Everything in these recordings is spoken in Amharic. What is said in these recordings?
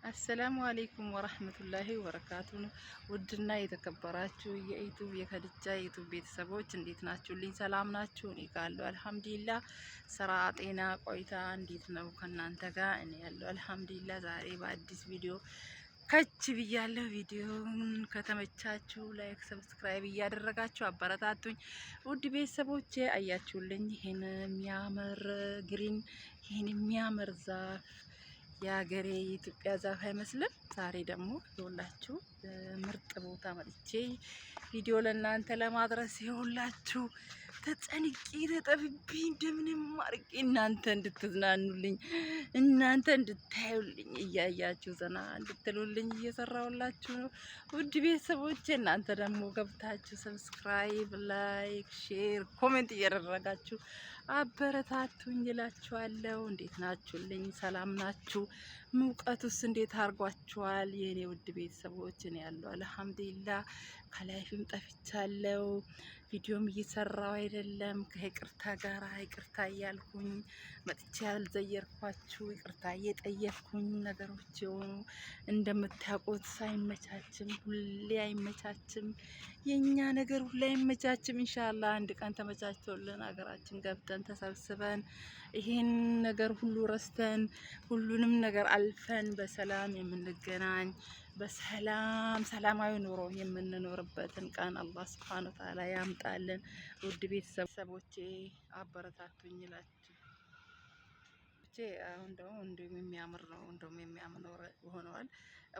አሰላሙ አለይኩም ወራህመቱላሂ ወበረካቱ። ውድና የተከበራችሁ የዩቲዩብ የከድጃ ዩቲዩብ ቤተሰቦች እንዴት ናችሁልኝ? ሰላም ናችሁ? እኔ ጋለሁ አልሐምዱሊላህ። ስራ፣ ጤና፣ ቆይታ እንዴት ነው ከናንተ ጋር? እኔ ያለው አልሐምዱሊላህ። ዛሬ በአዲስ ቪዲዮ ከች ብያለሁ። ቪዲዮውን ከተመቻችሁ ላይክ፣ ሰብስክራይብ እያደረጋችሁ አበረታቱኝ። ውድ ቤተሰቦቼ አያችሁልኝ ይሄን የሚያምር ግሪን ይሄን የሚያምር ዛፍ የሀገሬ የኢትዮጵያ ዛፍ አይመስልም? ዛሬ ደግሞ ይኸውላችሁ ምርጥ ቦታ መጥቼ ቪዲዮ ለእናንተ ለማድረስ ይኸውላችሁ ተጨንቄ ተጠብቤ እንደምንም አድርጌ እናንተ እንድትዝናኑልኝ እናንተ እንድታዩልኝ እያያችሁ ዘና እንድትሉልኝ እየሰራሁላችሁ ነው። ውድ ቤተሰቦቼ እናንተ ደግሞ ገብታችሁ ሰብስክራይብ፣ ላይክ፣ ሼር፣ ኮሜንት እያደረጋችሁ አበረታቱኝ እላችኋለሁ። እንዴት ናችሁልኝ? ሰላም ናችሁ? ሙቀቱስ እንዴት አርጓችኋል? የኔ ውድ ቤተሰቦች እኔ ያለው አልሐምዱሊላህ ከላይፍም ጠፍቻለሁ። ቪዲዮም እየሰራው አይደለም። ከይቅርታ ጋር ይቅርታ እያልኩኝ መጥቼ ያልዘየርኳችሁ ይቅርታ እየጠየቅኩኝ ነገሮች የሆኑ እንደምታውቁት አይመቻችም፣ ሁሌ አይመቻችም። የኛ ነገር ሁሌ አይመቻችም። ኢንሻአላህ አንድ ቀን ተመቻችቶልን ሀገራችን ገብተን ተሰብስበን ይሄን ነገር ሁሉ ረስተን ሁሉንም ነገር አልፈን በሰላም የምንገናኝ በሰላም ሰላማዊ ኑሮ የምንኖርበትን ቀን አላህ Subhanahu Wa Ta'ala ያምጣልን። ውድ ቤተሰቦቼ አበረታቱኝ እላችሁ አሁን ደግሞ እንደውም የሚያምር ነው፣ እንደውም የሚያምር ሆነዋል።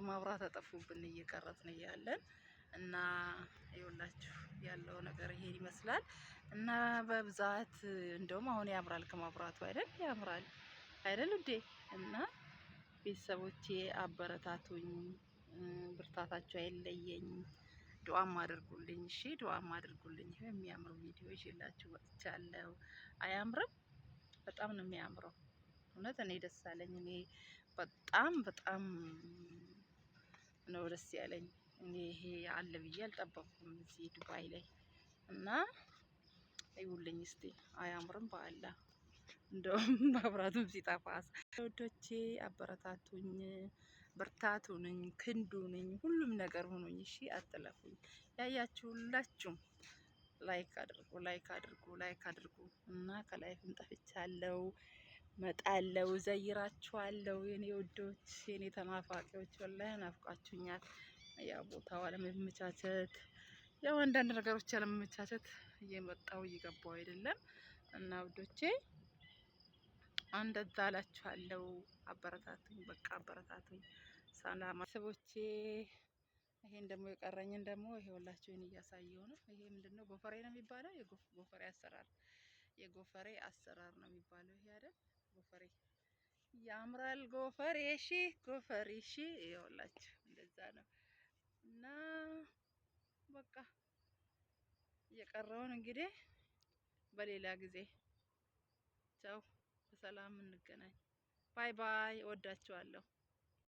ማብራት ተጠፉብን እየቀረጽን እያለን እና ይኸውላችሁ ያለው ነገር ይሄን ይመስላል። እና በብዛት እንደውም አሁን ያምራል ከማብራቱ አይደል? ያምራል አይደል ውዴ? እና ቤተሰቦቼ አበረታቱኝ፣ ብርታታችሁ አይለየኝ፣ ዱዓም አድርጉልኝ። እሺ ዱዓም አድርጉልኝ። ይሄ የሚያምር ቪዲዮ ይዤላችሁ ወጥቻለሁ። አያምርም? በጣም ነው የሚያምረው። እውነት እኔ ደስ አለኝ። እኔ በጣም ነው ደስ ያለኝ። እኔ ይሄ አለ ብዬ አልጠበቅኩም እዚህ ዱባይ ላይ እና ይውልኝ እስቲ አያምርም? በአላህ እንደውም መብራቱም ሲጠፋ ወዶቼ አበረታቱኝ፣ ብርታቱ ነኝ፣ ክንዱ ነኝ፣ ሁሉም ነገር ሆኖኝ። እሺ አትለፉኝ። ያያችሁላችሁም ላይክ አድርጉ፣ ላይክ አድርጉ፣ ላይክ አድርጉ እና ከላይፍም ጠፍቻለሁ፣ መጣለው፣ ዘይራችኋለሁ የኔ ውዶች፣ የኔ ተናፋቂዎች። ወላሂ ናፍቃችሁኛል። ያው ቦታው አለመመቻቸት፣ ያው አንዳንድ ነገሮች አለመመቻቸት እየመጣው እየገባው አይደለም እና ውዶቼ እንደዛ አላችኋለሁ። አበረታቱኝ፣ በቃ አበረታቱኝ። ሰላም ሰቦቼ። ይሄን ደግሞ የቀረኝን ደግሞ ይሄውላችሁ ይሄን እያሳየው ነው። ይሄ ምንድነው? ጎፈሬ ነው የሚባለው። የጎፈሬ አሰራር ነው የሚባለው። ይሄ አይደል? ጎፈሬ ያምራል። ጎፈሬ እሺ፣ ጎፈሬ እሺ። ይኸውላችሁ እንደዛ ነው እና በቃ የቀረውን እንግዲህ በሌላ ጊዜ ቻው፣ በሰላም እንገናኝ። ባይ ባይ። እወዳችኋለሁ።